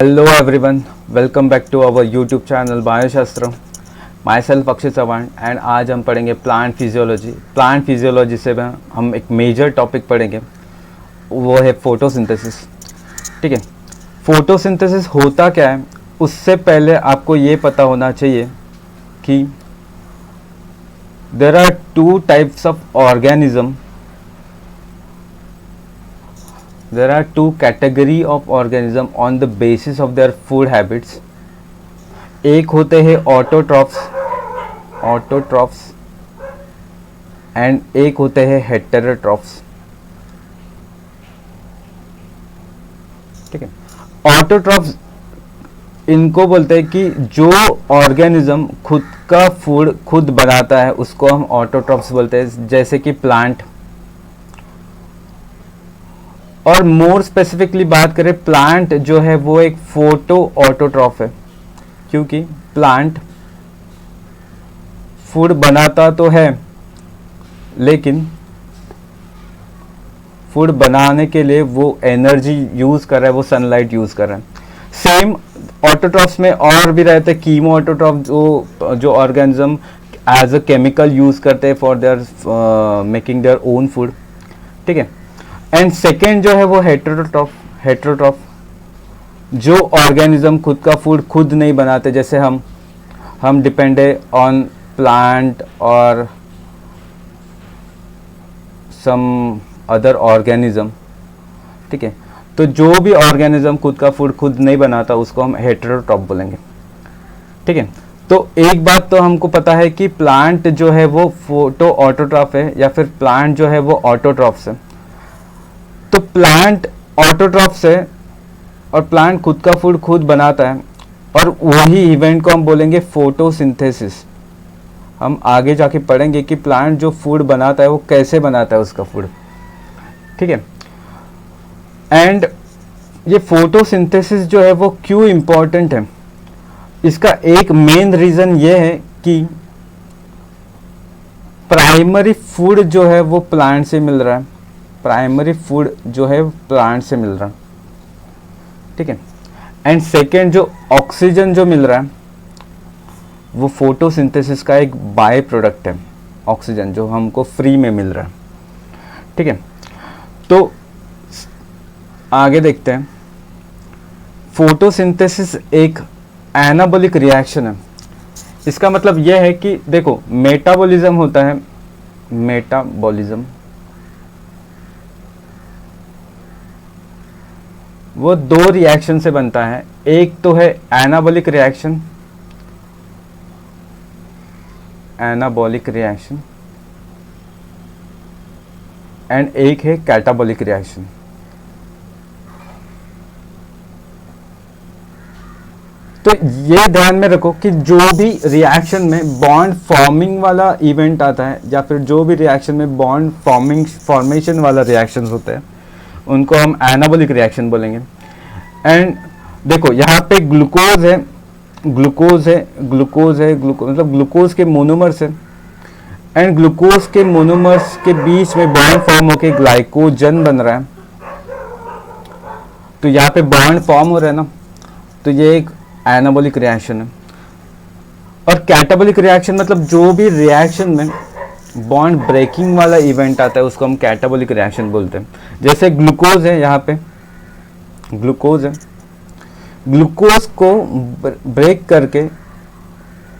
Hello everyone, welcome back to our YouTube channel Bioshastra. My self Akshay Chauhan and आज हम पढ़ेंगे plant physiology. Plant physiology से हम एक मेजर टॉपिक पढ़ेंगे, वो है फोटोसिंथेसिस। ठीक है, फोटोसिंथेसिस होता क्या है उससे पहले आपको ये पता होना चाहिए कि there are two types of organism, there are two category of organism on the basis of their food habits। एक होते हैं ऑटोट्रॉफ्स एंड एक होते हैं हेटेरोट्रॉफ्स। ठीक है, ऑटोट्रॉफ्स इनको बोलते हैं कि जो ऑर्गेनिज्म खुद का फूड खुद बनाता है उसको हम ऑटोट्रॉफ्स बोलते हैं, जैसे कि प्लांट। और मोर स्पेसिफिकली बात करें, प्लांट जो है वो एक फोटो ऑटोट्रॉफ है, क्योंकि प्लांट फूड बनाता तो है लेकिन फूड बनाने के लिए वो एनर्जी यूज कर रहा है, वो सनलाइट यूज कर रहा है। सेम ऑटोट्रॉफ्स में और भी रहते हैं कीमो ऑटोट्रॉफ, जो organism as a chemical use करते हैं for their making their own food. ठीक है, एंड सेकेंड जो है वो हेटेरोट्रॉफ, जो ऑर्गेनिज्म खुद का फूड खुद नहीं बनाते, जैसे हम डिपेंड है ऑन प्लांट और सम अदर ऑर्गेनिज्म। ठीक है, तो जो भी ऑर्गेनिज्म खुद का फूड खुद नहीं बनाता उसको हम हेटेरोट्रॉफ बोलेंगे। ठीक है, तो एक बात तो हमको पता है कि प्लांट जो है वो फोटो ऑटोट्रॉफ है या फिर प्लांट जो है वो ऑटोट्रॉफ्स है। तो प्लांट ऑटोट्रॉफ्स है और प्लांट खुद का फूड खुद बनाता है, और वही इवेंट को हम बोलेंगे फोटोसिंथेसिस। हम आगे जाके पढ़ेंगे कि प्लांट जो फूड बनाता है वो कैसे बनाता है उसका फूड। ठीक है, एंड ये फोटोसिंथेसिस जो है वो क्यों इम्पोर्टेंट है, इसका एक मेन रीज़न ये है कि प्राइमरी फूड जो है वो प्लांट से मिल रहा है, प्राइमरी फूड जो है प्लांट से मिल रहा है। ठीक है, एंड सेकेंड जो ऑक्सीजन जो मिल रहा है वो फोटोसिंथेसिस का एक बाय प्रोडक्ट है, ऑक्सीजन जो हमको फ्री में मिल रहा है। ठीक है, तो आगे देखते हैं। फोटोसिंथेसिस एक एनाबॉलिक रिएक्शन है। इसका मतलब यह है कि देखो, मेटाबॉलिज्म होता है, मेटाबॉलिज्म वो दो रिएक्शन से बनता है। एक तो है एनाबॉलिक रिएक्शन, एंड एक है कैटाबॉलिक रिएक्शन। तो ये ध्यान में रखो कि जो भी रिएक्शन में बॉन्ड फॉर्मिंग वाला इवेंट आता है या फिर जो भी रिएक्शन में बॉन्ड फॉर्मेशन वाला रिएक्शन होते हैं उनको हम एनाबॉलिक रिएक्शन बोलेंगे। एंड देखो, यहाँ पे ग्लूकोज है मतलब ग्लूकोज के मोनोमर्स है, एंड ग्लूकोज के मोनोमर्स के बीच में बॉन्ड फॉर्म होके ग्लाइकोजन बन रहा है। तो यहाँ पे बॉन्ड फॉर्म हो रहा है ना, तो ये एक एनाबॉलिक रिएक्शन है। और कैटाबॉलिक रिएक्शन मतलब जो भी रिएक्शन में बॉन्ड ब्रेकिंग वाला इवेंट आता है उसको हम कैटाबॉलिक रिएक्शन बोलते हैं। जैसे ग्लूकोज है, यहाँ पे ग्लूकोज है, ग्लूकोज को ब्रेक करके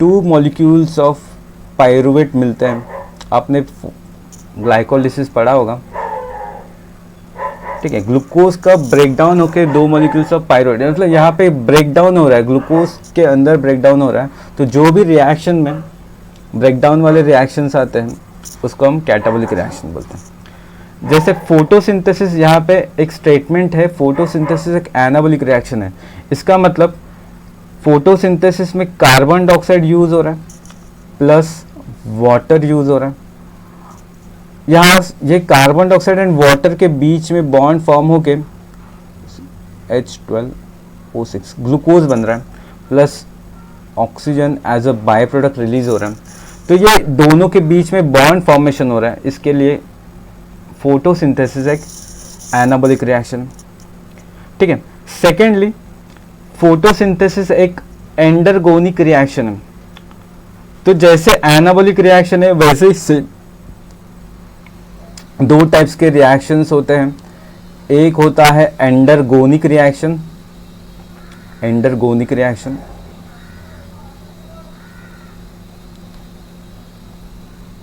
2 मॉलिक्यूल्स ऑफ पायरुवेट मिलते हैं। आपने ग्लाइकोलिसिस पढ़ा होगा। ठीक है, ग्लूकोज का ब्रेकडाउन होकर 2 मॉलिक्यूल्स ऑफ पायरुवेट, मतलब यहाँ पे ब्रेकडाउन हो रहा है, ग्लूकोज के अंदर ब्रेकडाउन हो रहा है। तो जो भी रिएक्शन में ब्रेकडाउन वाले रिएक्शंस आते हैं उसको हम कैटाबॉलिक रिएक्शन बोलते हैं। जैसे फोटोसिंथेसिस, यहाँ पे एक स्टेटमेंट है, फोटोसिंथेसिस एक एनाबॉलिक रिएक्शन है। इसका मतलब फोटोसिंथेसिस में कार्बन डाइऑक्साइड यूज हो रहा है प्लस वाटर यूज हो रहा है। यहाँ ये कार्बन डाइऑक्साइड एंड वाटर के बीच में बॉन्ड फॉर्म होके H12O6 ग्लूकोज बन रहा है, plus oxygen as a byproduct release हो रहा है। तो ये दोनों के बीच में बॉन्ड फॉर्मेशन हो रहा है, इसके लिए फोटोसिंथेसिस एक एनाबॉलिक रिएक्शन। ठीक है, सेकेंडली फोटोसिंथेसिस एक एंडरगोनिक रिएक्शन है। तो जैसे एनाबॉलिक रिएक्शन है वैसे ही दो टाइप्स के रिएक्शंस होते हैं। एक होता है एंडरगोनिक रिएक्शन, एंडरगोनिक रिएक्शन,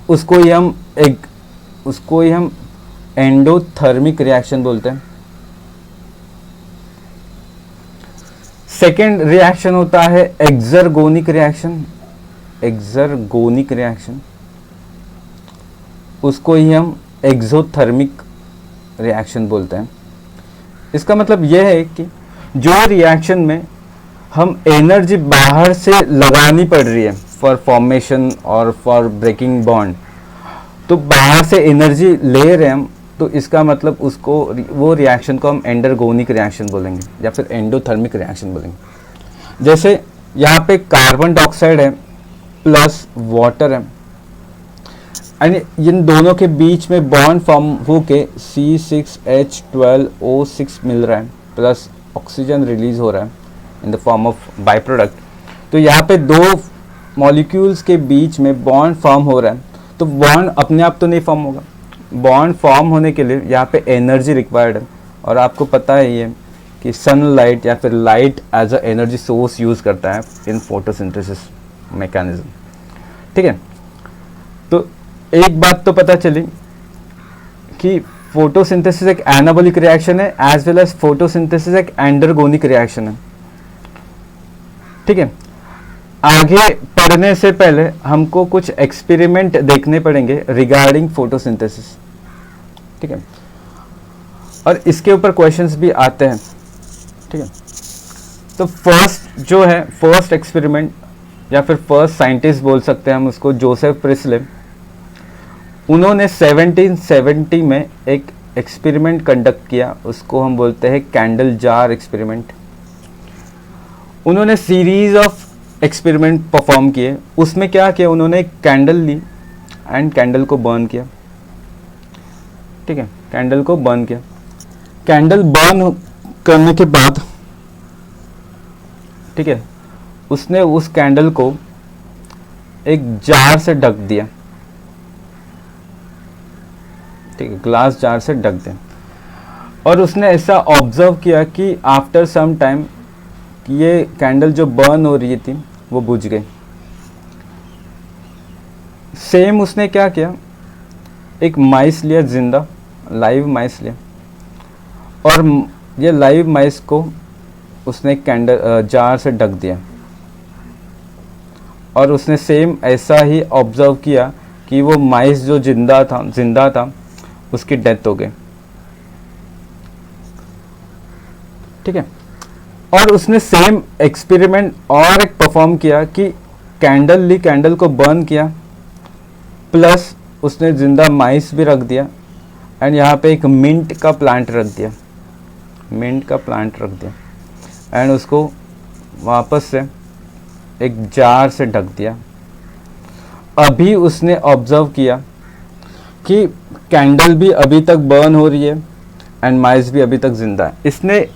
उसको ही हम एंडोथर्मिक रिएक्शन बोलते हैं। सेकेंड रिएक्शन होता है एक्सर्गोनिक रिएक्शन, एक्सर्गोनिक रिएक्शन, उसको ही हम एक्सोथर्मिक रिएक्शन बोलते हैं। इसका मतलब यह है कि जो रिएक्शन में हम एनर्जी बाहर से लगानी पड़ रही है फॉर फॉर्मेशन और फॉर ब्रेकिंग बॉन्ड, तो बाहर से एनर्जी ले रहे हैं हम, तो इसका मतलब वो रिएक्शन को हम एंडरगोनिक रिएक्शन बोलेंगे या फिर एंडोथर्मिक रिएक्शन बोलेंगे। जैसे यहाँ पे कार्बन डाइऑक्साइड है प्लस वाटर है, एंड इन दोनों के बीच में बॉन्ड फॉर्म होके C6H12O6 मिल रहा है, प्लस ऑक्सीजन रिलीज हो रहा है in the form of by product. तो यहाँ पे दो मॉलिक्यूल्स के बीच में बॉन्ड फॉर्म हो रहा है, तो बॉन्ड अपने आप तो नहीं फॉर्म होगा, बॉन्ड फॉर्म होने के लिए यहाँ पे एनर्जी रिक्वायर्ड है। और आपको पता है ये कि सनलाइट या फिर light as a energy source use करता है इन फोटोसिंथेसिस मैकेनिज्म। ठीक है, तो एक बात तो पता चली कि फोटोसिंथेसिस एक एनाबॉलिक रिएक्शन है एज वेल एज फोटोसिंथेसिस एक एंडरगोनिक रिएक्शन है। ठीक है, आगे पढ़ने से पहले हमको कुछ एक्सपेरिमेंट देखने पड़ेंगे रिगार्डिंग फोटोसिंथेसिस। ठीक है, और इसके ऊपर क्वेश्चंस भी आते हैं। ठीक है, तो फर्स्ट एक्सपेरिमेंट या फिर फर्स्ट साइंटिस्ट बोल सकते हैं हम उसको, जोसेफ प्रिस्ले। उन्होंने 1770 में एक एक्सपेरिमेंट कंडक्ट किया, उसको हम बोलते हैं कैंडल जार एक्सपेरिमेंट। उन्होंने सीरीज ऑफ एक्सपेरिमेंट परफॉर्म किए। उसमें क्या किया, उन्होंने एक कैंडल ली एंड कैंडल को बर्न किया। ठीक है, कैंडल को बर्न किया। कैंडल बर्न करने के बाद ठीक है, उसने उस कैंडल को एक जार से ढक दिया। ठीक है, ग्लास जार से ढक दिया, और उसने ऐसा ऑब्जर्व किया कि आफ्टर सम टाइम ये कैंडल जो बर्न हो रही थी वो बुझ गई। सेम उसने क्या किया, एक माइस लिया, जिंदा लाइव माइस लिया, और ये लाइव माइस को उसने कैंडल जार से ढक दिया, और उसने सेम ऐसा ही ऑब्जर्व किया कि वो माइस जो जिंदा था उसकी डेथ हो गई। ठीक है, और उसने सेम एक्सपेरिमेंट और एक परफॉर्म किया कि कैंडल को बर्न किया, प्लस उसने जिंदा माइस भी रख दिया, एंड यहाँ पे एक मिंट का प्लांट रख दिया, एंड उसको वापस से एक जार से ढक दिया। अभी उसने ऑब्जर्व किया कि कैंडल भी अभी तक बर्न हो रही है एंड माइस भी अभी तक जिंदा है। इसने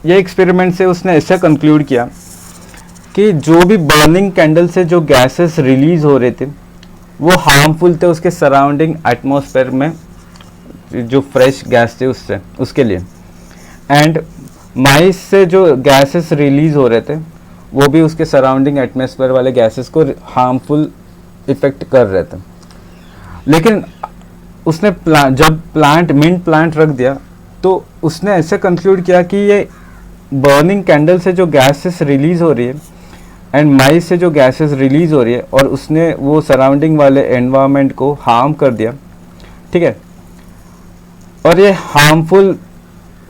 ये एक्सपेरिमेंट से उसने ऐसा कंक्लूड किया कि जो भी बर्निंग कैंडल से जो गैसेस रिलीज हो रहे थे वो हार्मफुल थे उसके सराउंडिंग एटमॉस्फेयर में, जो फ्रेश गैस थे उसके लिए, एंड माइस से जो गैसेस रिलीज हो रहे थे वो भी उसके सराउंडिंग एटमॉस्फेयर वाले गैसेस को हार्मफुल इफेक्ट कर रहे थे। लेकिन उसने जब मिंट प्लांट रख दिया तो उसने ऐसे कंक्लूड किया कि ये बर्निंग कैंडल से जो गैसेस रिलीज हो रही है एंड माइस से जो गैसेस रिलीज हो रही है, और उसने वो सराउंडिंग वाले एनवायरनमेंट को हार्म कर दिया। ठीक है, और ये हार्मफुल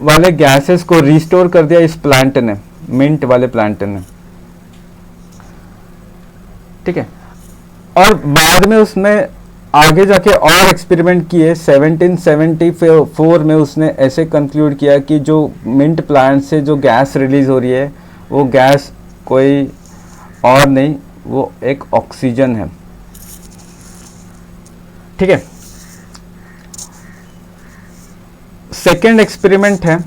वाले गैसेस को रिस्टोर कर दिया इस प्लांट ने, मिंट वाले प्लांट ने। ठीक है, और बाद में उसने आगे जाके और एक्सपेरिमेंट किए। 1774 में उसने ऐसे कंक्लूड किया कि जो मिंट प्लांट से जो गैस रिलीज हो रही है वो गैस कोई और नहीं, वो एक ऑक्सीजन है। ठीक है, सेकेंड एक्सपेरिमेंट है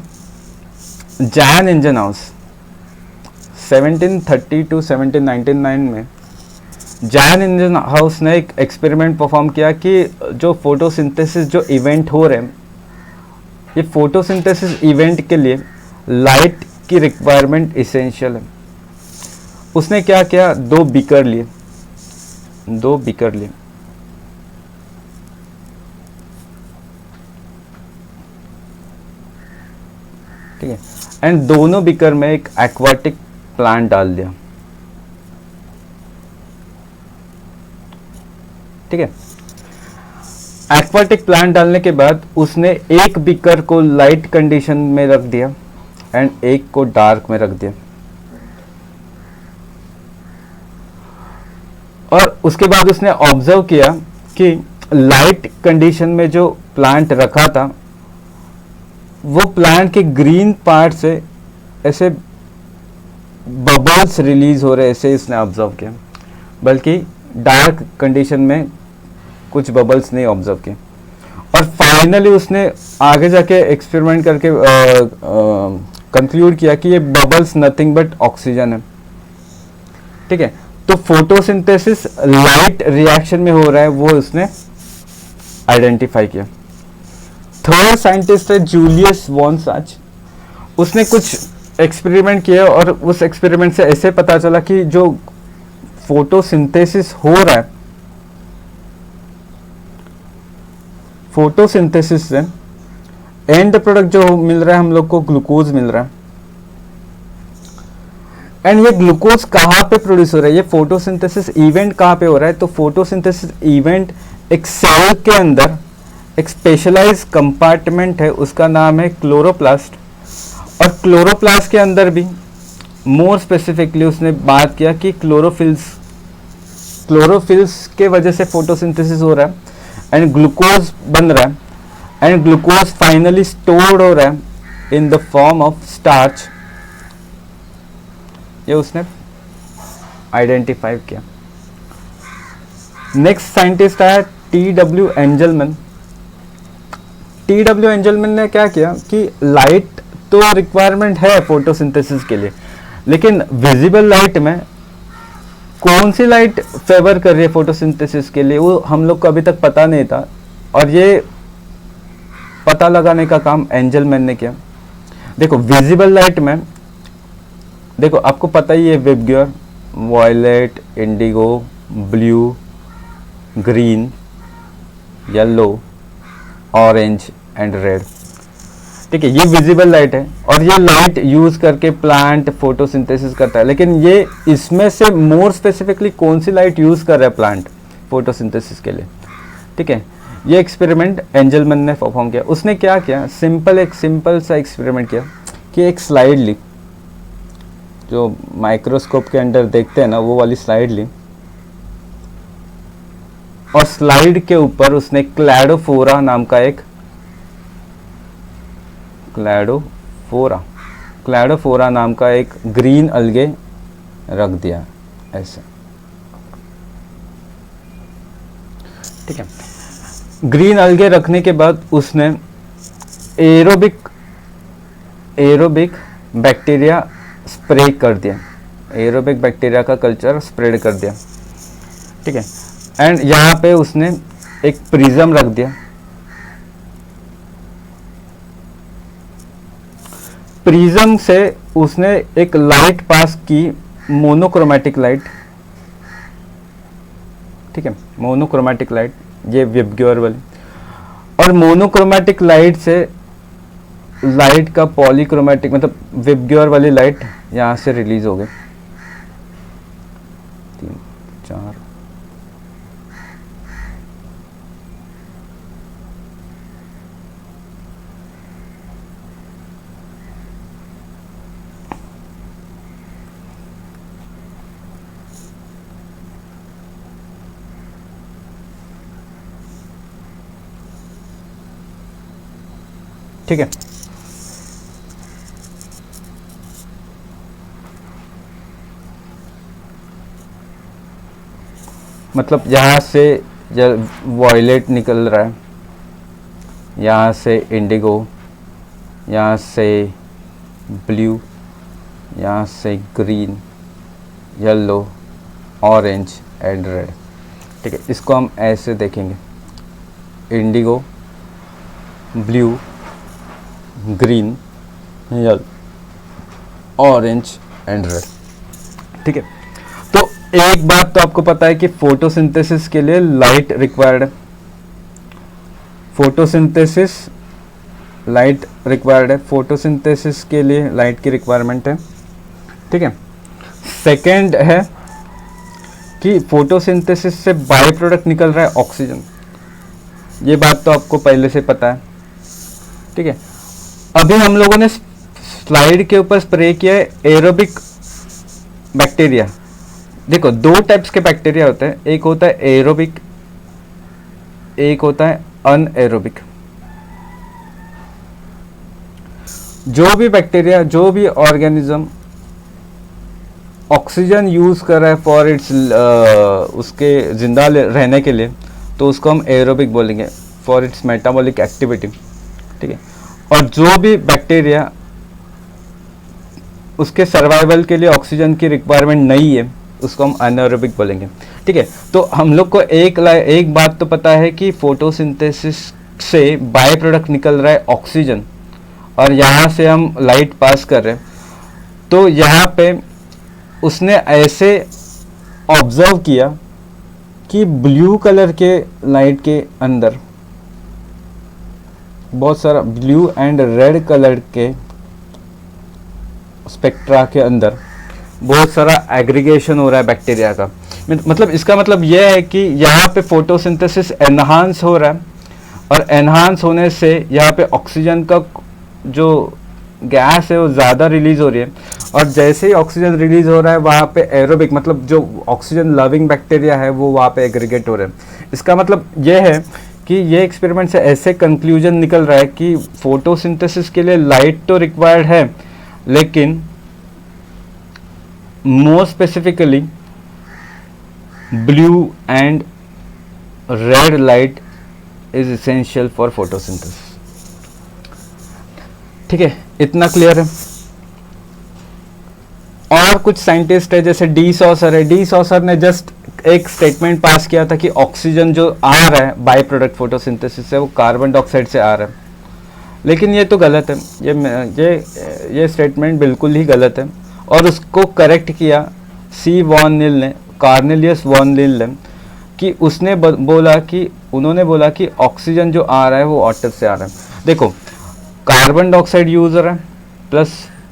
जैन इंजन हाउस। 1730 टू 1799 में जैन इंजन हाउस ने एक एक्सपेरिमेंट परफॉर्म किया कि जो फोटोसिंथेसिस जो इवेंट हो रहे हैं, ये फोटोसिंथेसिस इवेंट के लिए लाइट की रिक्वायरमेंट इसेंशियल है। उसने क्या किया, दो बीकर लिए, ठीक है, एंड दोनों बीकर में एक एक्वाटिक प्लांट डाल दिया, ठीक है। एक्वाटिक प्लांट डालने के बाद उसने एक बीकर को लाइट कंडीशन में रख दिया एंड एक को डार्क में रख दिया, और उसके बाद उसने ऑब्जर्व किया कि लाइट कंडीशन में जो प्लांट रखा था वो प्लांट के ग्रीन पार्ट से ऐसे बबल्स रिलीज हो रहे, ऐसे इसने ऑब्जर्व किया, बल्कि डार्क कंडीशन में कुछ बबल्स नहीं ऑब्जर्व किए। और फाइनली उसने आगे जाके एक्सपेरिमेंट करके कंक्लूड किया कि ये बबल्स नथिंग बट ऑक्सीजन है, ठीक है। तो फोटोसिंथेसिस लाइट रिएक्शन में हो रहा है, वो उसने आइडेंटिफाई किया। थर्ड साइंटिस्ट है जूलियस वॉन साच। उसने कुछ एक्सपेरिमेंट किया और उस एक्सपेरिमेंट से ऐसे पता चला कि जो फोटोसिंथेसिस हो रहा है, फोटोसिंथेसिस से एंड प्रोडक्ट जो मिल रहा है हम लोग को ग्लूकोज मिल रहा है, एंड ये ग्लूकोज कहाँ पे प्रोड्यूस हो रहा है, ये फोटोसिंथेसिस इवेंट कहाँ पे हो रहा है। तो फोटोसिंथेसिस इवेंट एक सेल के अंदर एक स्पेशलाइज कंपार्टमेंट है, उसका नाम है क्लोरोप्लास्ट। और क्लोरोप्लास्ट के अंदर भी मोर स्पेसिफिकली उसने बात किया कि क्लोरोफिल्स के वजह से फोटोसिंथेसिस हो रहा है एंड ग्लूकोज बन रहा है, एंड ग्लूकोज फाइनली स्टोर्ड हो रहा है in the form of starch. ये उसने आइडेंटिफाई किया। नेक्स्ट साइंटिस्ट आया टी.डब्ल्यू. एंजलमैन। टी.डब्ल्यू. एंजलमैन ने क्या किया कि लाइट तो रिक्वायरमेंट है फोटोसिंथेसिस के लिए, लेकिन विजिबल लाइट में कौन सी लाइट फेवर कर रही है फोटोसिंथेसिस के लिए, वो हम लोग को अभी तक पता नहीं था, और ये पता लगाने का काम एंजलमैन ने किया। देखो विजिबल लाइट में, देखो आपको पता ही है VIBGYOR, violet, indigo, blue, green, yellow, orange and red, ठीक है। ये विजिबल लाइट है और ये लाइट यूज करके प्लांट फोटोसिंथेसिस करता है। लेकिन ये इसमें से मोर स्पेसिफिकली कौन सी लाइट यूज कर रहा है प्लांट फोटोसिंथेसिस के लिए, ठीक है। ये एक्सपेरिमेंट एंजलमैन ने परफॉर्म किया। उसने क्या किया, एक सिंपल सा एक्सपेरिमेंट किया कि एक स्लाइड ली, जो माइक्रोस्कोप के अंदर देखते हैं ना, वो वाली स्लाइड ली, और स्लाइड के ऊपर उसने क्लैडोफोरा नाम का एक क्लैडोफोरा नाम का एक ग्रीन अलगे रख दिया ऐसे, ठीक है। ग्रीन अलगे रखने के बाद उसने एरोबिक बैक्टीरिया स्प्रे कर दिया, एरोबिक बैक्टीरिया का कल्चर स्प्रेड कर दिया, ठीक है। एंड यहाँ पे उसने एक प्रिज्म रख दिया। प्रिज्म से उसने एक लाइट पास की, मोनोक्रोमैटिक लाइट, ठीक है, मोनोक्रोमैटिक लाइट, ये विबग्योर वाली। और मोनोक्रोमैटिक लाइट से लाइट का पॉलीक्रोमैटिक, मतलब विबग्योर वाली लाइट यहाँ से रिलीज हो गई। 3, 4, ठीक है। मतलब यहाँ से जब वॉयलेट निकल रहा है, यहाँ से इंडिगो, यहाँ से ब्लू, यहाँ से green, yellow, orange and red. ठीक है, इसको हम ऐसे देखेंगे, Indigo, blue, green, yellow, orange and red. ठीक है, तो एक बात तो आपको पता है कि फोटोसिंथेसिस के लिए लाइट रिक्वायर्ड है, फोटोसिंथेसिस लाइट रिक्वायर्ड है, फोटोसिंथेसिस के लिए लाइट की रिक्वायरमेंट है। ठीक है, सेकंड है कि फोटोसिंथेसिस से बाय प्रोडक्ट निकल रहा है ऑक्सीजन, ये बात तो आपको पहले से पता है। ठीक है, अभी हम लोगों ने स्लाइड के ऊपर स्प्रे किया है एरोबिक बैक्टीरिया। देखो, दो टाइप्स के बैक्टीरिया होते हैं, एक होता है एरोबिक, एक होता है अनएरोबिक। जो भी बैक्टीरिया, जो भी ऑर्गेनिज्म ऑक्सीजन यूज कर रहा है फॉर इट्स उसके जिंदा रहने के लिए, तो उसको हम एरोबिक बोलेंगे, फॉर इट्स मेटाबॉलिक एक्टिविटी। ठीक है, और जो भी बैक्टीरिया उसके सर्वाइवल के लिए ऑक्सीजन की रिक्वायरमेंट नहीं है, उसको हम अनएरोबिक बोलेंगे। ठीक है, तो हम लोग को एक बात तो पता है कि फोटोसिंथेसिस से बाय प्रोडक्ट निकल रहा है ऑक्सीजन, और यहाँ से हम लाइट पास कर रहे हैं। तो यहाँ पे उसने ऐसे ऑब्जर्व किया कि ब्लू कलर के लाइट के अंदर बहुत सारा ब्लू एंड रेड कलर के स्पेक्ट्रा के अंदर बहुत सारा एग्रीगेशन हो रहा है बैक्टीरिया का। मतलब इसका मतलब यह है कि यहाँ पे फोटोसिंथेसिस एनहांस हो रहा है, और एनहांस होने से यहाँ पे ऑक्सीजन का जो गैस है वो ज़्यादा रिलीज हो रही है, और जैसे ही ऑक्सीजन रिलीज हो रहा है वहाँ पे एरोबिक, मतलब जो ऑक्सीजन लविंग बैक्टीरिया है वो वहाँ पे एग्रीगेट हो रहे हैं। इसका मतलब ये है कि ये एक्सपेरिमेंट से ऐसे कंक्लूजन निकल रहा है कि फोटोसिंथेसिस के लिए लाइट तो रिक्वायर्ड है, लेकिन more specifically blue and red light is essential for photosynthesis. ठीक है, इतना क्लियर है। और कुछ साइंटिस्ट है जैसे डी सॉसर है, डी सॉसर ने जस्ट एक स्टेटमेंट पास किया था कि ऑक्सीजन जो आ रहा है बाय प्रोडक्ट फोटोसिंथेसिस से वो कार्बन डाइऑक्साइड से आ रहा है, लेकिन ये तो गलत है, ये स्टेटमेंट बिल्कुल ही गलत है। और उसको करेक्ट किया सी वॉन नील ने, कार्नेलियस वॉन नील ने, कि उसने उन्होंने बोला कि ऑक्सीजन जो आ रहा है वो वाटर से आ रहा है। देखो, कार्बन डाइऑक्साइड यूज हो रहा है प्लस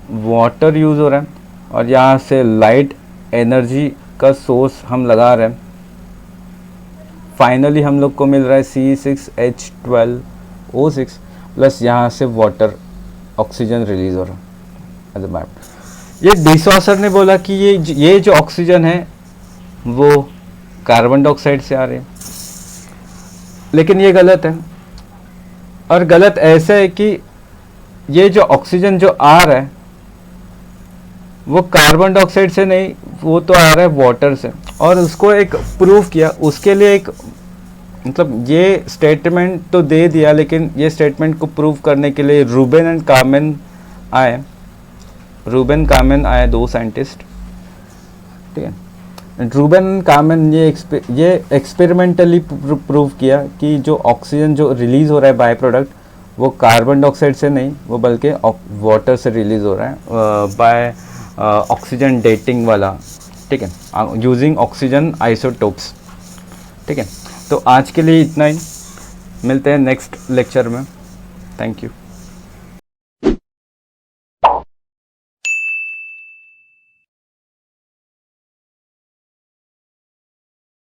वाटर यूज हो रहा है, और यहाँ से लाइट एनर्जी का सोर्स हम लगा रहे हैं। फाइनली हम लोग को मिल रहा है C6H12O6 प्लस यहाँ से वाटर ऑक्सीजन रिलीज हो रहा है। ये डी सॉसर ने बोला कि ये जो ऑक्सीजन है वो कार्बन डाइऑक्साइड से आ रही है, लेकिन ये गलत है। और गलत ऐसे है कि ये जो ऑक्सीजन जो आ रहा है वो कार्बन डाइऑक्साइड से नहीं, वो तो आ रहा है वाटर से। और उसको एक प्रूफ किया, उसके लिए एक मतलब ये स्टेटमेंट तो दे दिया, लेकिन ये स्टेटमेंट को प्रूव करने के लिए रूबेन एंड कामेन आए, दो साइंटिस्ट। ठीक है, रूबेन एंड कामेन ये एक्सपेरिमेंटली प्रूव किया कि जो ऑक्सीजन जो रिलीज हो रहा है बाय प्रोडक्ट वो कार्बन डाइऑक्साइड से नहीं, वो बल्कि वाटर से रिलीज हो रहा है बाय ऑक्सीजन डेटिंग वाला। ठीक है, यूजिंग ऑक्सीजन आइसोटोप्स। ठीक है, तो आज के लिए इतना ही, मिलते हैं नेक्स्ट लेक्चर में। Thank you.